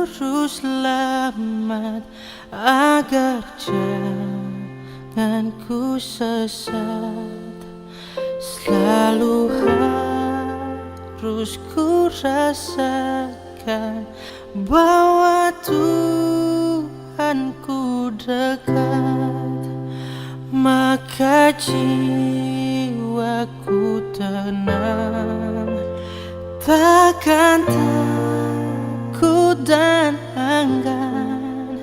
juru selamat, agar jangan ku sesat. Selalu harus ku rasakan bahwa Tuhanku dekat, maka jiwaku tenang, takkan takut dan enggan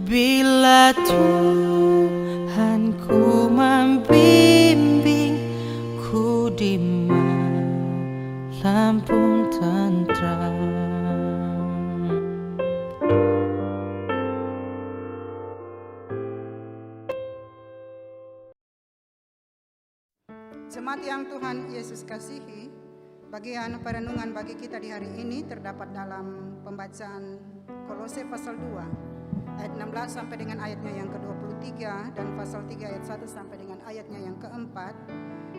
bila Tuhanku membimbingku di malam pun tentram. Jemaat yang Tuhan Yesus kasihi, bagian perenungan bagi kita di hari ini terdapat dalam pembacaan Kolose pasal 2 ayat 16 sampai dengan ayatnya yang ke-23 dan pasal 3 ayat 1 sampai dengan ayatnya yang ke-4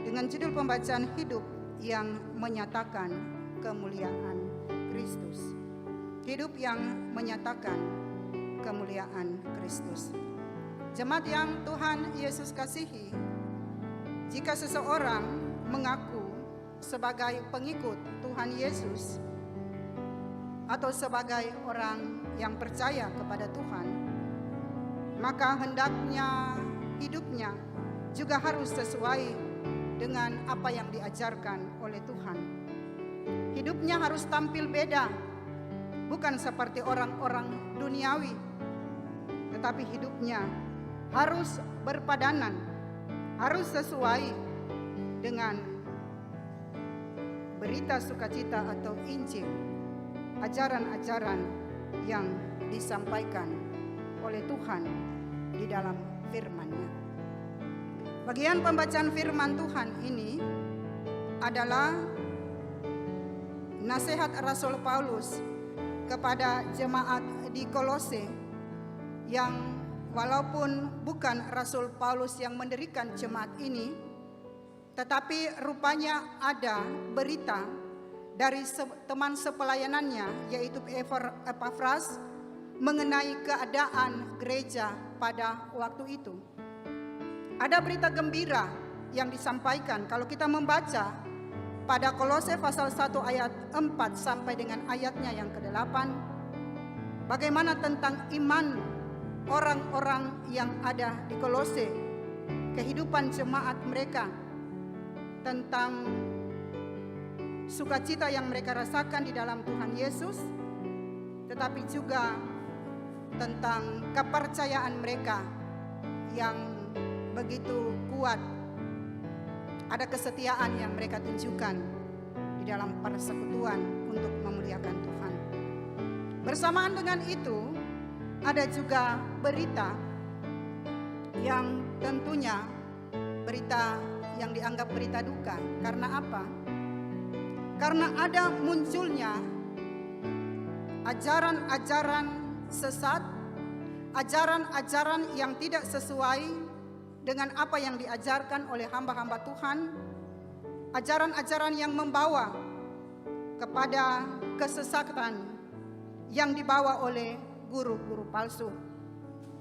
dengan judul pembacaan hidup yang menyatakan kemuliaan Kristus. Hidup yang menyatakan kemuliaan Kristus. Jemaat yang Tuhan Yesus kasihi, jika seseorang mengaku sebagai pengikut Tuhan Yesus atau sebagai orang yang percaya kepada Tuhan, maka hendaknya hidupnya juga harus sesuai dengan apa yang diajarkan oleh Tuhan. Hidupnya harus tampil beda, bukan seperti orang-orang duniawi, tetapi hidupnya harus berpadanan, harus sesuai dengan berita sukacita atau Injil, ajaran-ajaran yang disampaikan oleh Tuhan di dalam firman-Nya. Bagian pembacaan firman Tuhan ini adalah nasihat Rasul Paulus kepada jemaat di Kolose yang walaupun bukan Rasul Paulus yang mendirikan jemaat ini, tetapi rupanya ada berita dari teman sepelayanannya, yaitu Epafras, mengenai keadaan gereja pada waktu itu. Ada berita gembira yang disampaikan kalau kita membaca pada Kolose pasal 1 ayat 4 sampai dengan ayatnya yang ke-8, bagaimana tentang iman orang-orang yang ada di Kolose, kehidupan jemaat mereka, tentang sukacita yang mereka rasakan di dalam Tuhan Yesus, tetapi juga tentang kepercayaan mereka yang begitu kuat. Ada kesetiaan yang mereka tunjukkan di dalam persekutuan untuk memuliakan Tuhan. Bersamaan dengan itu, ada juga berita yang tentunya berita yang dianggap berita duka. Karena apa? Karena ada munculnya ajaran-ajaran sesat, ajaran-ajaran yang tidak sesuai dengan apa yang diajarkan oleh hamba-hamba Tuhan, ajaran-ajaran yang membawa kepada kesesatan yang dibawa oleh guru-guru palsu.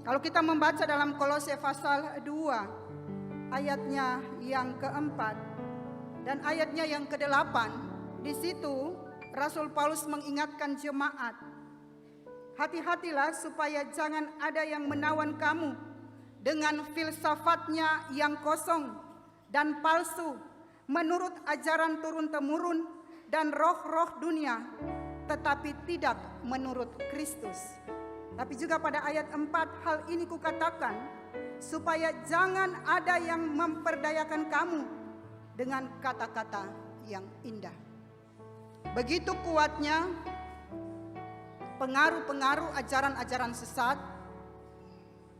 Kalau kita membaca dalam Kolose pasal 2 ayatnya yang ke-4 dan ayatnya yang ke-8, di situ Rasul Paulus mengingatkan jemaat, hati-hatilah supaya jangan ada yang menawan kamu dengan filsafatnya yang kosong dan palsu, menurut ajaran turun-temurun dan roh-roh dunia, tetapi tidak menurut Kristus. Tapi juga pada ayat 4, hal ini kukatakan supaya jangan ada yang memperdayakan kamu dengan kata-kata yang indah. Begitu kuatnya pengaruh-pengaruh ajaran-ajaran sesat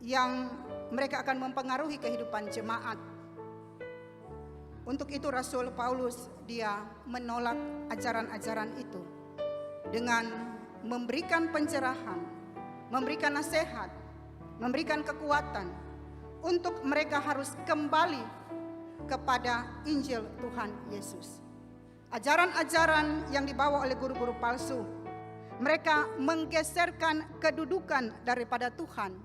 yang mereka akan mempengaruhi kehidupan jemaat. Untuk itu Rasul Paulus dia menolak ajaran-ajaran itu dengan memberikan pencerahan, memberikan nasihat, memberikan kekuatan untuk mereka harus kembali kepada Injil Tuhan Yesus. Ajaran-ajaran yang dibawa oleh guru-guru palsu Mereka menggeserkan kedudukan daripada Tuhan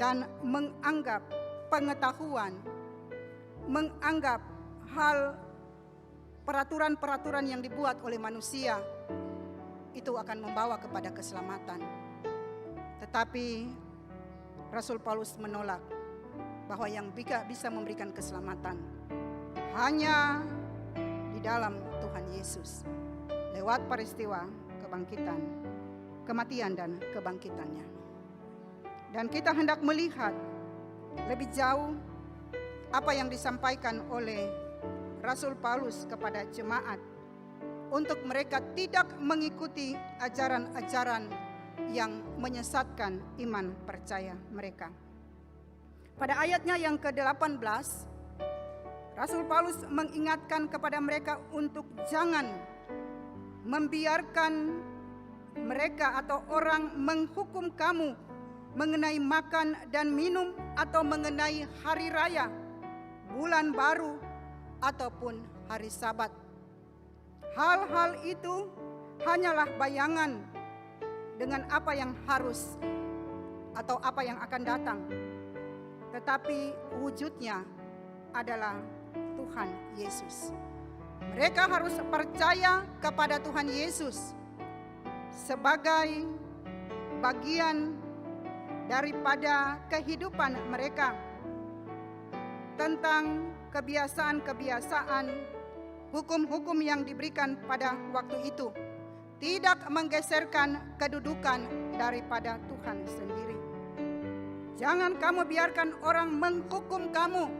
dan menganggap pengetahuan, menganggap hal peraturan-peraturan yang dibuat oleh manusia itu akan membawa kepada keselamatan. Tetapi Rasul Paulus menolak bahwa yang bisa memberikan keselamatan hanya di dalam Tuhan Yesus lewat peristiwa kebangkitan, kematian dan kebangkitannya. Dan kita hendak melihat lebih jauh apa yang disampaikan oleh Rasul Paulus kepada jemaat untuk mereka tidak mengikuti ajaran-ajaran yang menyesatkan iman percaya mereka. Pada ayatnya yang ke-18, Rasul Paulus mengingatkan kepada mereka untuk jangan membiarkan mereka atau orang menghukum kamu mengenai makan dan minum atau mengenai hari raya, bulan baru, ataupun hari Sabat. Hal-hal itu hanyalah bayangan dengan apa yang harus atau apa yang akan datang. Tetapi wujudnya adalah Tuhan Yesus. Mereka harus percaya kepada Tuhan Yesus sebagai bagian daripada kehidupan mereka, tentang kebiasaan-kebiasaan, hukum-hukum yang diberikan pada waktu itu tidak menggeserkan kedudukan daripada Tuhan sendiri. Jangan kamu biarkan orang menghukum kamu.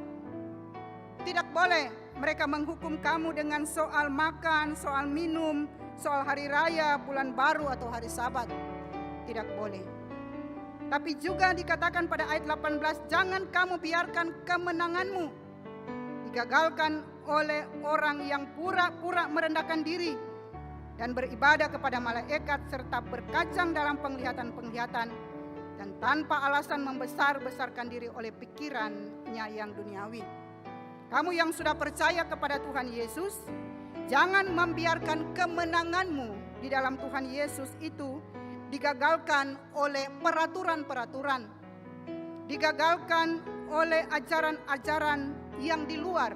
Tidak boleh mereka menghukum kamu dengan soal makan, soal minum, soal hari raya, bulan baru atau hari Sabat. Tidak boleh. Tapi juga dikatakan pada ayat 18, jangan kamu biarkan kemenanganmu digagalkan oleh orang yang pura-pura merendahkan diri dan beribadah kepada malaikat serta berkacang dalam penglihatan-penglihatan dan tanpa alasan membesar-besarkan diri oleh pikirannya yang duniawi. Kamu yang sudah percaya kepada Tuhan Yesus, jangan membiarkan kemenanganmu di dalam Tuhan Yesus itu digagalkan oleh peraturan-peraturan, digagalkan oleh ajaran-ajaran yang di luar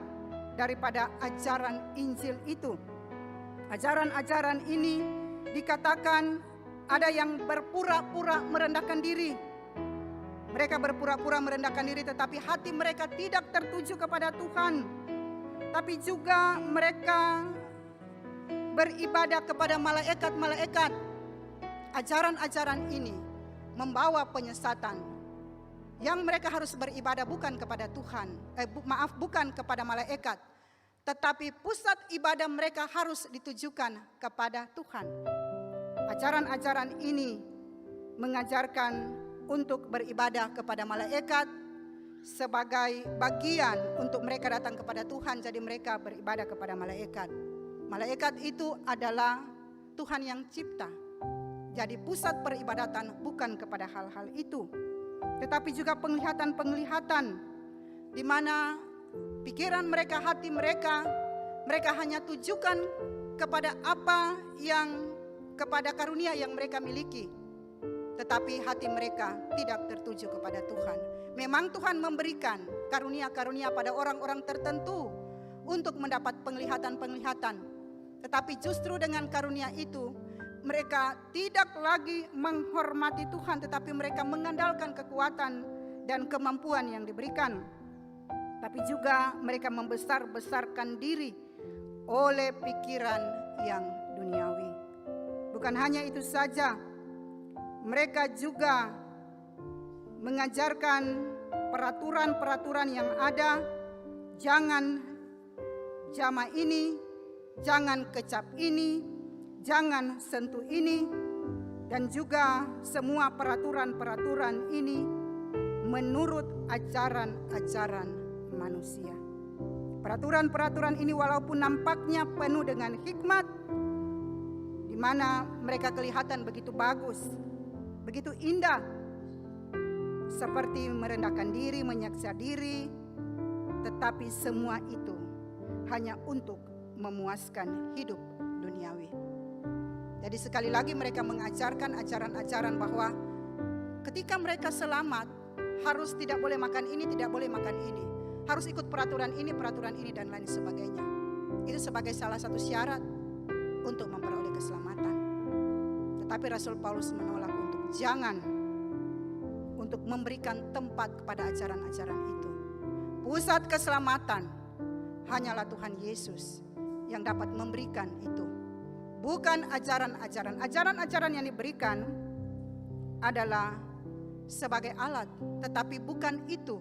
daripada ajaran Injil itu. Ajaran-ajaran ini dikatakan ada yang berpura-pura merendahkan diri. Mereka berpura-pura merendahkan diri, tetapi hati mereka tidak tertuju kepada Tuhan. Tapi juga mereka beribadah kepada malaikat-malaikat. Ajaran-ajaran ini membawa penyesatan. Yang mereka harus beribadah bukan kepada Tuhan, bukan kepada malaikat, tetapi pusat ibadah mereka harus ditujukan kepada Tuhan. Ajaran-ajaran ini mengajarkan untuk beribadah kepada malaikat sebagai bagian untuk mereka datang kepada Tuhan, jadi mereka beribadah kepada malaikat. Malaikat itu adalah Tuhan yang cipta. Jadi pusat peribadatan bukan kepada hal-hal itu, tetapi juga penglihatan-penglihatan di mana pikiran mereka, hati mereka hanya tujukan kepada apa yang kepada karunia yang mereka miliki, tetapi hati mereka tidak tertuju kepada Tuhan. Memang Tuhan memberikan karunia-karunia pada orang-orang tertentu untuk mendapat penglihatan-penglihatan, tetapi justru dengan karunia itu mereka tidak lagi menghormati Tuhan, tetapi mereka mengandalkan kekuatan dan kemampuan yang diberikan. Tapi juga mereka membesar-besarkan diri oleh pikiran yang duniawi. Bukan hanya itu saja, mereka juga mengajarkan peraturan-peraturan yang ada. Jangan jama ini, jangan kecap ini, jangan sentuh ini, dan juga semua peraturan-peraturan ini menurut ajaran-ajaran manusia. Peraturan-peraturan ini walaupun nampaknya penuh dengan hikmat, di mana mereka kelihatan begitu bagus, begitu indah, seperti merendahkan diri, menyiksa diri, tetapi semua itu hanya untuk memuaskan hidup duniawi. Jadi sekali lagi mereka mengajarkan ajaran-ajaran bahwa ketika mereka selamat harus tidak boleh makan ini, tidak boleh makan ini. Harus ikut peraturan ini dan lain sebagainya. Itu sebagai salah satu syarat untuk memperoleh keselamatan. Tetapi Rasul Paulus menolak untuk memberikan tempat kepada ajaran-ajaran itu. Pusat keselamatan hanyalah Tuhan Yesus yang dapat memberikan itu. Bukan ajaran-ajaran. Ajaran-ajaran yang diberikan adalah sebagai alat, tetapi bukan itu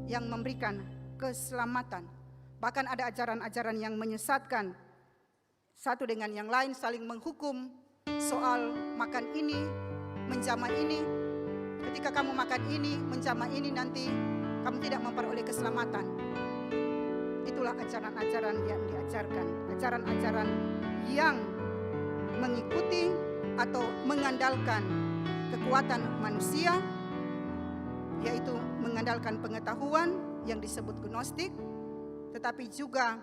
yang memberikan keselamatan. Bahkan ada ajaran-ajaran yang menyesatkan satu dengan yang lain, saling menghukum soal makan ini, menjama ini. Ketika kamu makan ini, menjama ini, nanti kamu tidak memperoleh keselamatan. Itulah ajaran-ajaran yang diajarkan. Ajaran-ajaran yang mengikuti atau mengandalkan kekuatan manusia, yaitu mengandalkan pengetahuan yang disebut gnostik, tetapi juga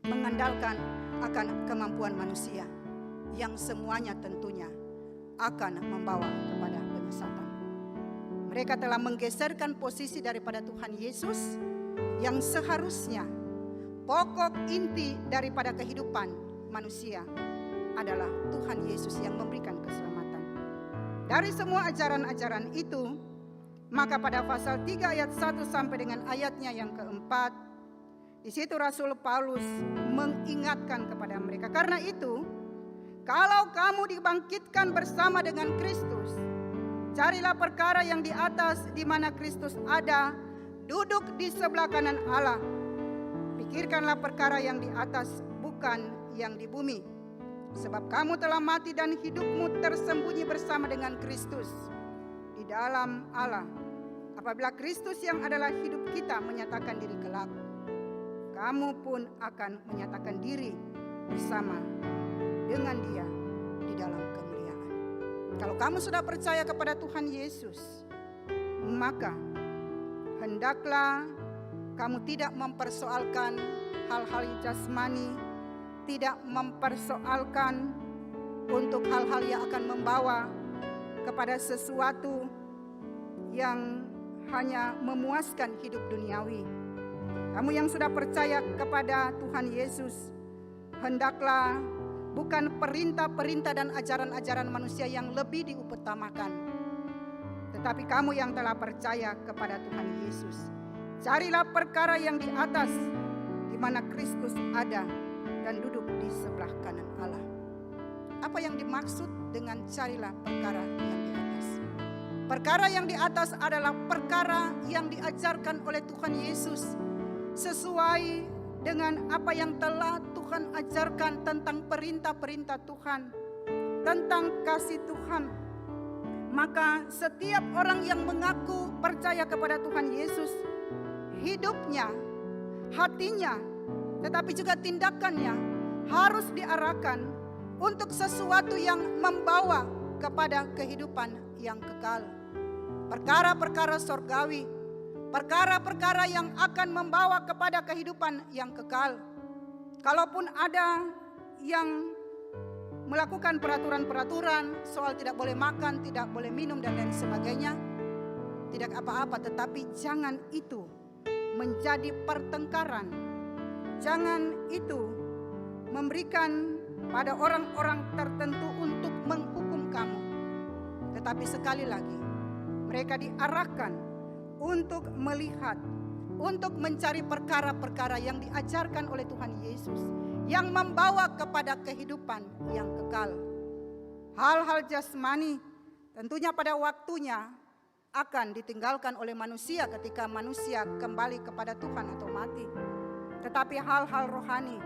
mengandalkan akan kemampuan manusia yang semuanya tentunya akan membawa kepada penyesatan. Mereka telah menggeserkan posisi daripada Tuhan Yesus yang seharusnya pokok inti daripada kehidupan manusia adalah Tuhan Yesus yang memberikan keselamatan. Dari semua ajaran-ajaran itu, maka pada pasal 3 ayat 1 sampai dengan ayatnya yang keempat, di situ Rasul Paulus mengingatkan kepada mereka, karena itu, kalau kamu dibangkitkan bersama dengan Kristus, carilah perkara yang di atas di mana Kristus ada, duduk di sebelah kanan Allah. Pikirkanlah perkara yang di atas, bukan yang di bumi. Sebab kamu telah mati dan hidupmu tersembunyi bersama dengan Kristus di dalam Allah. Apabila Kristus yang adalah hidup kita menyatakan diri kelak, kamu pun akan menyatakan diri bersama dengan Dia di dalam kemuliaan. Kalau kamu sudah percaya kepada Tuhan Yesus, maka hendaklah kamu tidak mempersoalkan hal-hal jasmani, tidak mempersoalkan untuk hal-hal yang akan membawa kepada sesuatu yang hanya memuaskan hidup duniawi. Kamu yang sudah percaya kepada Tuhan Yesus, hendaklah bukan perintah-perintah dan ajaran-ajaran manusia yang lebih diutamakan, tetapi kamu yang telah percaya kepada Tuhan Yesus, carilah perkara yang di atas, di mana Kristus ada dan duduk di sebelah kanan Allah. Apa yang dimaksud dengan carilah perkara yang di atas? Perkara yang di atas adalah perkara yang diajarkan oleh Tuhan Yesus, sesuai dengan apa yang telah Tuhan ajarkan tentang perintah-perintah Tuhan, tentang kasih Tuhan. Maka setiap orang yang mengaku percaya kepada Tuhan Yesus, hidupnya, hatinya, tetapi juga tindakannya harus diarahkan untuk sesuatu yang membawa kepada kehidupan yang kekal. Perkara-perkara surgawi, perkara-perkara yang akan membawa kepada kehidupan yang kekal. Kalaupun ada yang melakukan peraturan-peraturan soal tidak boleh makan, tidak boleh minum dan lain sebagainya, tidak apa-apa, tetapi jangan itu menjadi pertengkaran. Jangan itu memberikan pada orang-orang tertentu untuk menghukum kamu. Tetapi sekali lagi, mereka diarahkan untuk melihat, untuk mencari perkara-perkara yang diajarkan oleh Tuhan Yesus, yang membawa kepada kehidupan yang kekal. Hal-hal jasmani tentunya pada waktunya akan ditinggalkan oleh manusia ketika manusia kembali kepada Tuhan atau mati. Tetapi hal-hal rohani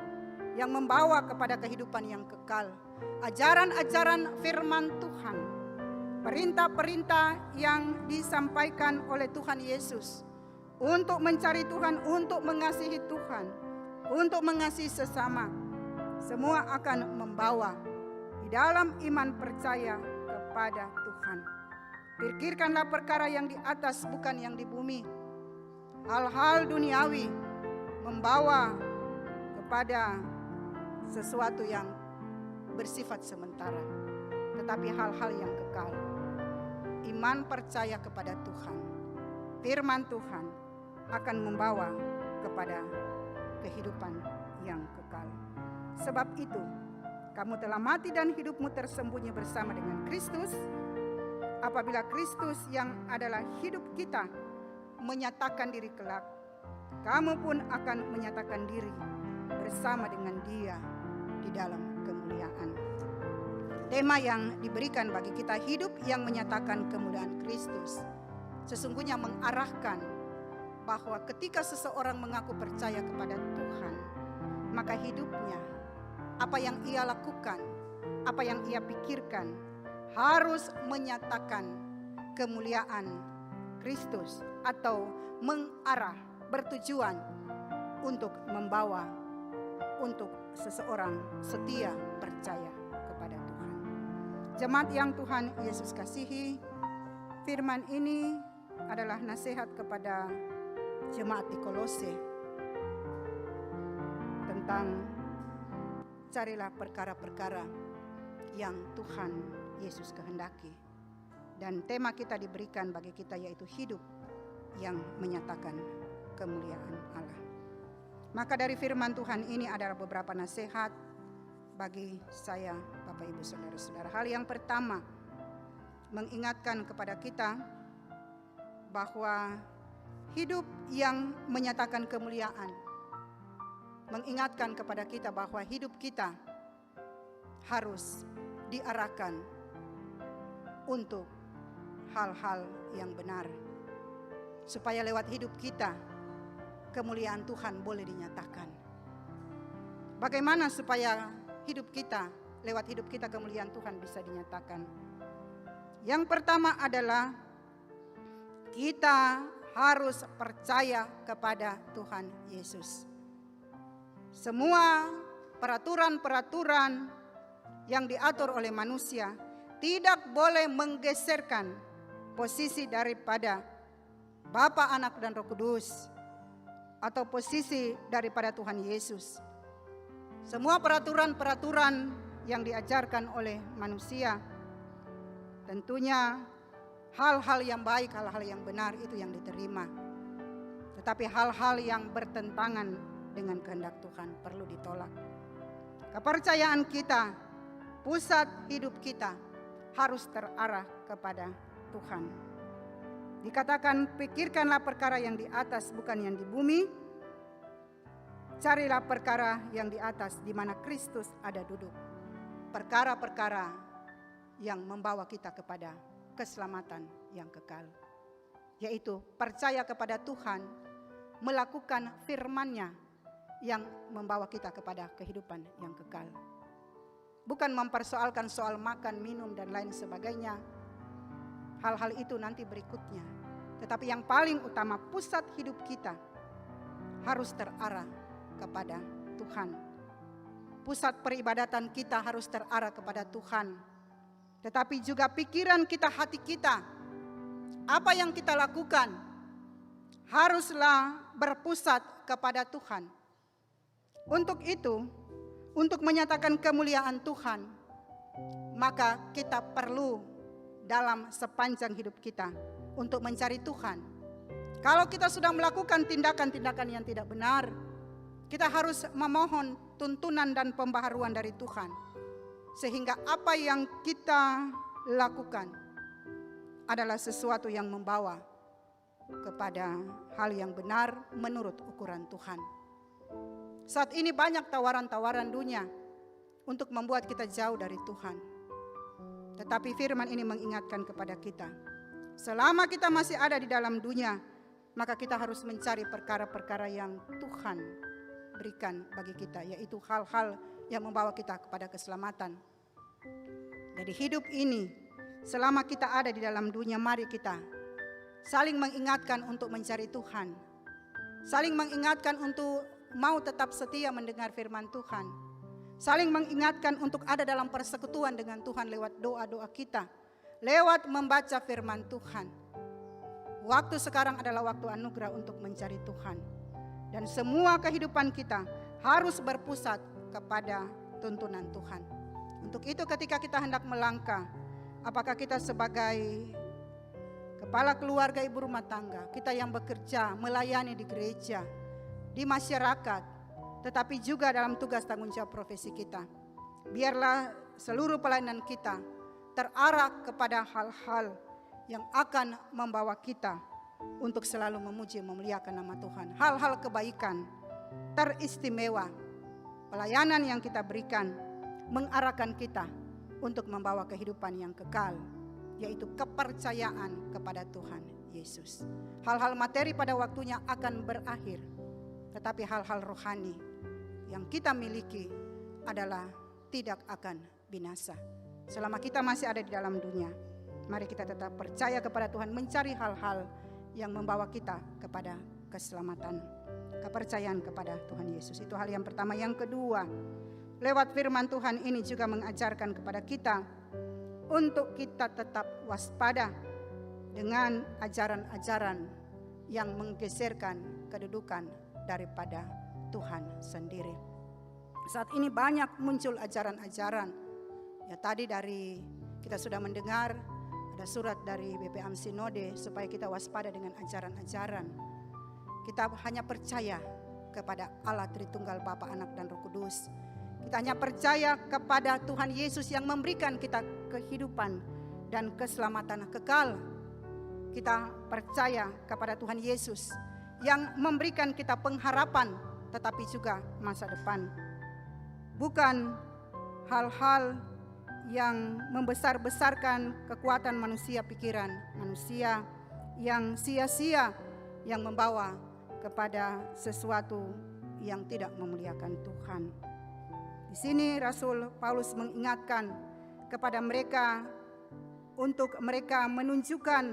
yang membawa kepada kehidupan yang kekal, ajaran-ajaran firman Tuhan, perintah-perintah yang disampaikan oleh Tuhan Yesus untuk mencari Tuhan, untuk mengasihi Tuhan, untuk mengasihi sesama, semua akan membawa di dalam iman percaya kepada Tuhan. Pikirkanlah perkara yang di atas, bukan yang di bumi. Hal-hal duniawi membawa kepada sesuatu yang bersifat sementara, tetapi hal-hal yang kekal. Iman percaya kepada Tuhan, firman Tuhan akan membawa kepada kehidupan yang kekal. Sebab itu, kamu telah mati dan hidupmu tersembunyi bersama dengan Kristus. Apabila Kristus yang adalah hidup kita menyatakan diri kelak, kamu pun akan menyatakan diri bersama dengan Dia di dalam kemuliaan. Tema yang diberikan bagi kita, hidup yang menyatakan kemuliaan Kristus, sesungguhnya mengarahkan bahwa ketika seseorang mengaku percaya kepada Tuhan, maka hidupnya, apa yang ia lakukan, apa yang ia pikirkan, harus menyatakan kemuliaan Kristus atau mengarah, bertujuan untuk membawa, untuk seseorang setia percaya kepada Tuhan. Jemaat yang Tuhan Yesus kasihi, firman ini adalah nasihat kepada jemaat di Kolose tentang carilah perkara-perkara yang Tuhan Yesus kehendaki. Dan tema kita diberikan bagi kita yaitu hidup yang menyatakan kemuliaan Allah. Maka dari firman Tuhan ini adalah beberapa nasihat bagi saya, Bapak Ibu Saudara-saudara. Hal yang pertama, mengingatkan kepada kita bahwa hidup yang menyatakan kemuliaan, mengingatkan kepada kita bahwa hidup kita harus diarahkan untuk hal-hal yang benar, supaya lewat hidup kita kemuliaan Tuhan boleh dinyatakan. Bagaimana supaya lewat hidup kita kemuliaan Tuhan bisa dinyatakan? Yang pertama adalah kita harus percaya kepada Tuhan Yesus. Semua peraturan-peraturan yang diatur oleh manusia tidak boleh menggeserkan posisi daripada Bapa, Anak, dan Roh Kudus, atau posisi daripada Tuhan Yesus. Semua peraturan-peraturan yang diajarkan oleh manusia, tentunya hal-hal yang baik, hal-hal yang benar itu yang diterima. Tetapi hal-hal yang bertentangan dengan kehendak Tuhan perlu ditolak. Kepercayaan kita, pusat hidup kita harus terarah kepada Tuhan. Dikatakan, pikirkanlah perkara yang di atas, bukan yang di bumi. Carilah perkara yang di atas, di mana Kristus ada duduk. Perkara-perkara yang membawa kita kepada keselamatan yang kekal, yaitu percaya kepada Tuhan, melakukan firman-Nya yang membawa kita kepada kehidupan yang kekal. Bukan mempersoalkan soal makan, minum, dan lain sebagainya. Hal-hal itu nanti berikutnya. Tetapi yang paling utama, pusat hidup kita harus terarah kepada Tuhan. Pusat peribadatan kita harus terarah kepada Tuhan. Tetapi juga pikiran kita, hati kita, apa yang kita lakukan haruslah berpusat kepada Tuhan. Untuk itu, untuk menyatakan kemuliaan Tuhan, maka kita perlu dalam sepanjang hidup kita untuk mencari Tuhan. Kalau kita sudah melakukan tindakan-tindakan yang tidak benar, kita harus memohon tuntunan dan pembaharuan dari Tuhan, sehingga apa yang kita lakukan adalah sesuatu yang membawa kepada hal yang benar menurut ukuran Tuhan. Saat ini banyak tawaran-tawaran dunia untuk membuat kita jauh dari Tuhan. Tetapi firman ini mengingatkan kepada kita, selama kita masih ada di dalam dunia, maka kita harus mencari perkara-perkara yang Tuhan berikan bagi kita, yaitu hal-hal yang membawa kita kepada keselamatan. Jadi hidup ini, selama kita ada di dalam dunia, mari kita saling mengingatkan untuk mencari Tuhan, saling mengingatkan untuk mau tetap setia mendengar firman Tuhan, saling mengingatkan untuk ada dalam persekutuan dengan Tuhan lewat doa-doa kita, lewat membaca firman Tuhan. Waktu sekarang adalah waktu anugerah untuk mencari Tuhan. Dan semua kehidupan kita harus berpusat kepada tuntunan Tuhan. Untuk itu ketika kita hendak melangkah, apakah kita sebagai kepala keluarga, ibu rumah tangga, kita yang bekerja, melayani di gereja, di masyarakat, tetapi juga dalam tugas tanggung jawab profesi kita, biarlah seluruh pelayanan kita terarah kepada hal-hal yang akan membawa kita untuk selalu memuji memuliakan nama Tuhan. Hal-hal kebaikan teristimewa, pelayanan yang kita berikan mengarahkan kita untuk membawa kehidupan yang kekal, yaitu kepercayaan kepada Tuhan Yesus. Hal-hal materi pada waktunya akan berakhir, tetapi hal-hal rohani yang kita miliki adalah tidak akan binasa. Selama kita masih ada di dalam dunia, mari kita tetap percaya kepada Tuhan, mencari hal-hal yang membawa kita kepada keselamatan, kepercayaan kepada Tuhan Yesus. Itu hal yang pertama. Yang kedua, lewat firman Tuhan ini juga mengajarkan kepada kita untuk kita tetap waspada dengan ajaran-ajaran yang menggeserkan kedudukan daripada Tuhan sendiri. Saat ini banyak muncul ajaran-ajaran. Ya, tadi dari kita sudah mendengar ada surat dari BPAM Sinode supaya kita waspada dengan ajaran-ajaran. Kita hanya percaya kepada Allah Tritunggal, Bapa, Anak, dan Roh Kudus. Kita hanya percaya kepada Tuhan Yesus yang memberikan kita kehidupan dan keselamatan kekal. Kita percaya kepada Tuhan Yesus yang memberikan kita pengharapan tetapi juga masa depan. Bukan hal-hal yang membesar-besarkan kekuatan manusia, pikiran manusia yang sia-sia, yang membawa kepada sesuatu yang tidak memuliakan Tuhan. Di sini Rasul Paulus mengingatkan kepada mereka untuk mereka menunjukkan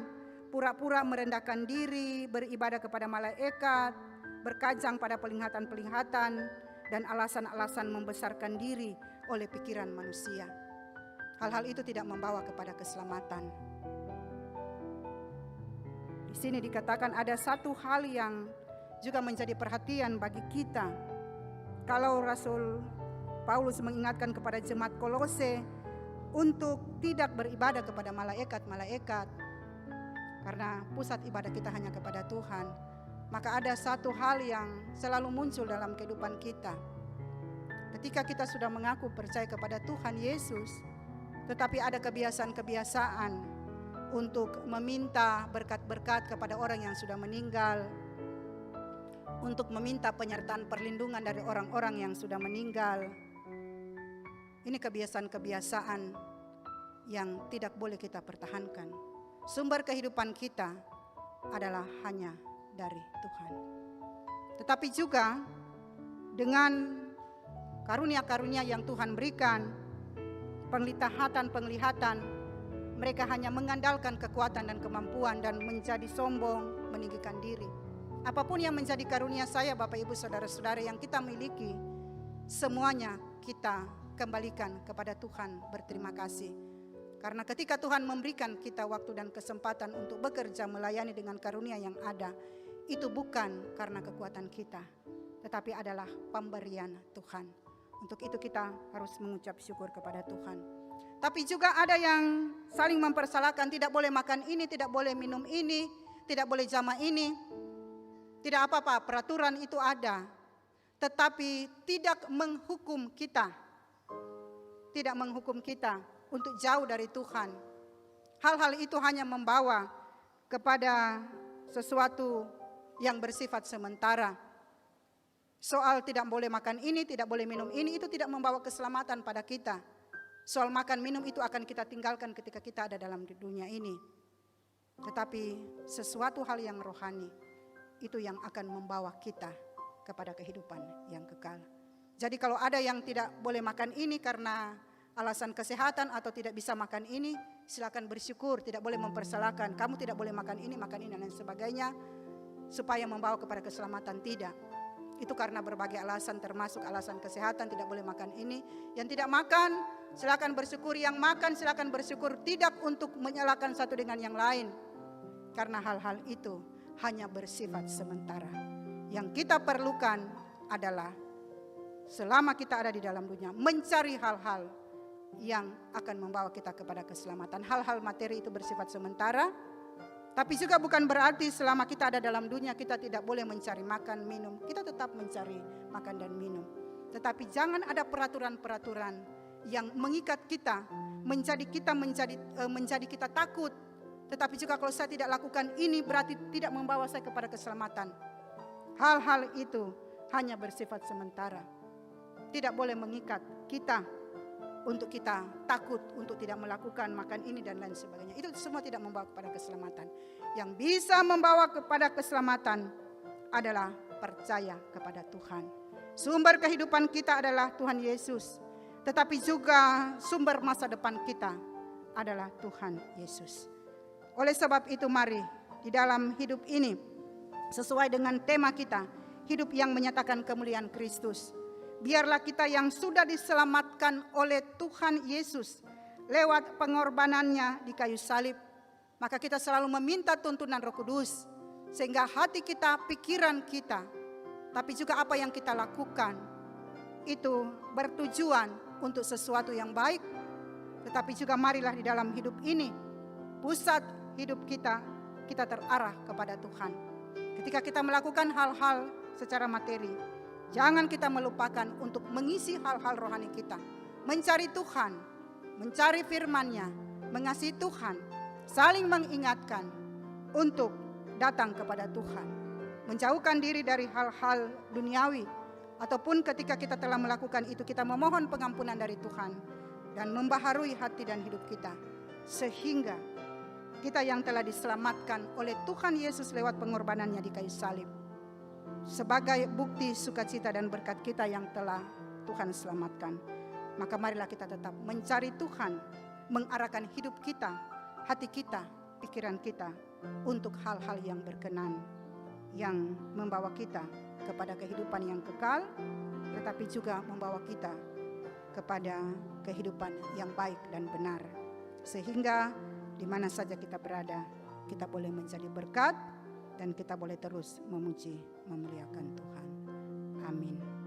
pura-pura merendahkan diri, beribadah kepada malaikat, berkajang pada penglihatan-penglihatan, dan alasan-alasan membesarkan diri oleh pikiran manusia. Hal-hal itu tidak membawa kepada keselamatan. Di sini dikatakan ada satu hal yang juga menjadi perhatian bagi kita. Kalau Rasul Paulus mengingatkan kepada jemaat Kolose untuk tidak beribadah kepada malaikat-malaikat, karena pusat ibadah kita hanya kepada Tuhan, maka ada satu hal yang selalu muncul dalam kehidupan kita. Ketika kita sudah mengaku percaya kepada Tuhan Yesus, tetapi ada kebiasaan-kebiasaan untuk meminta berkat-berkat kepada orang yang sudah meninggal, untuk meminta penyertaan perlindungan dari orang-orang yang sudah meninggal. Ini kebiasaan-kebiasaan yang tidak boleh kita pertahankan. Sumber kehidupan kita adalah hanya dari Tuhan. Tetapi juga dengan karunia-karunia yang Tuhan berikan, penglihatan, mereka hanya mengandalkan kekuatan dan kemampuan dan menjadi sombong, meninggikan diri. Apapun yang menjadi karunia saya, Bapak Ibu Saudara-saudara, yang kita miliki, semuanya kita kembalikan kepada Tuhan, berterima kasih. Karena ketika Tuhan memberikan kita waktu dan kesempatan untuk bekerja melayani dengan karunia yang ada, itu bukan karena kekuatan kita, tetapi adalah pemberian Tuhan. Untuk itu kita harus mengucap syukur kepada Tuhan. Tapi juga ada yang saling mempersalahkan, tidak boleh makan ini, tidak boleh minum ini, tidak boleh jamaah ini. Tidak apa-apa, peraturan itu ada, tetapi tidak menghukum kita. Tidak menghukum kita untuk jauh dari Tuhan. Hal-hal itu hanya membawa kepada sesuatu yang bersifat sementara. Soal tidak boleh makan ini, tidak boleh minum ini, itu tidak membawa keselamatan pada kita. Soal makan minum itu akan kita tinggalkan ketika kita ada dalam dunia ini. Tetapi sesuatu hal yang rohani, itu yang akan membawa kita kepada kehidupan yang kekal. Jadi kalau ada yang tidak boleh makan ini karena alasan kesehatan atau tidak bisa makan ini, silakan bersyukur, tidak boleh mempersalahkan. Kamu tidak boleh makan ini, dan sebagainya, supaya membawa kepada keselamatan, tidak. Itu karena berbagai alasan, termasuk alasan kesehatan, tidak boleh makan ini. Yang tidak makan, silakan bersyukur. Yang makan, silakan bersyukur. Tidak untuk menyalahkan satu dengan yang lain. Karena hal-hal itu hanya bersifat sementara. Yang kita perlukan adalah selama kita ada di dalam dunia, mencari hal-hal yang akan membawa kita kepada keselamatan. Hal-hal materi itu bersifat sementara, tapi juga bukan berarti selama kita ada dalam dunia kita tidak boleh mencari makan, minum. Kita tetap mencari makan dan minum. Tetapi jangan ada peraturan-peraturan yang mengikat kita, menjadi kita takut. Tetapi juga kalau saya tidak lakukan ini berarti tidak membawa saya kepada keselamatan. Hal-hal itu hanya bersifat sementara. Tidak boleh mengikat kita untuk kita takut, untuk tidak melakukan makan ini dan lain sebagainya. Itu semua tidak membawa kepada keselamatan. Yang bisa membawa kepada keselamatan adalah percaya kepada Tuhan. Sumber kehidupan kita adalah Tuhan Yesus. Tetapi juga sumber masa depan kita adalah Tuhan Yesus. Oleh sebab itu mari di dalam hidup ini sesuai dengan tema kita, hidup yang menyatakan kemuliaan Kristus. Biarlah kita yang sudah diselamatkan oleh Tuhan Yesus lewat pengorbanannya di kayu salib, maka kita selalu meminta tuntunan Roh Kudus sehingga hati kita, pikiran kita, tapi juga apa yang kita lakukan itu bertujuan untuk sesuatu yang baik. Tetapi juga marilah di dalam hidup ini pusat hidup kita terarah kepada Tuhan. Ketika kita melakukan hal-hal secara materi, jangan kita melupakan untuk mengisi hal-hal rohani kita. Mencari Tuhan, mencari firman-Nya, mengasihi Tuhan, saling mengingatkan untuk datang kepada Tuhan. Menjauhkan diri dari hal-hal duniawi, ataupun ketika kita telah melakukan itu kita memohon pengampunan dari Tuhan dan membaharui hati dan hidup kita. Sehingga kita yang telah diselamatkan oleh Tuhan Yesus lewat pengorbanannya di kayu salib, sebagai bukti sukacita dan berkat kita yang telah Tuhan selamatkan, maka marilah kita tetap mencari Tuhan, mengarahkan hidup kita, hati kita, pikiran kita untuk hal-hal yang berkenan, yang membawa kita kepada kehidupan yang kekal, tetapi juga membawa kita kepada kehidupan yang baik dan benar. Sehingga di mana saja kita berada, kita boleh menjadi berkat dan kita boleh terus memuji, memuliakan Tuhan. Amin.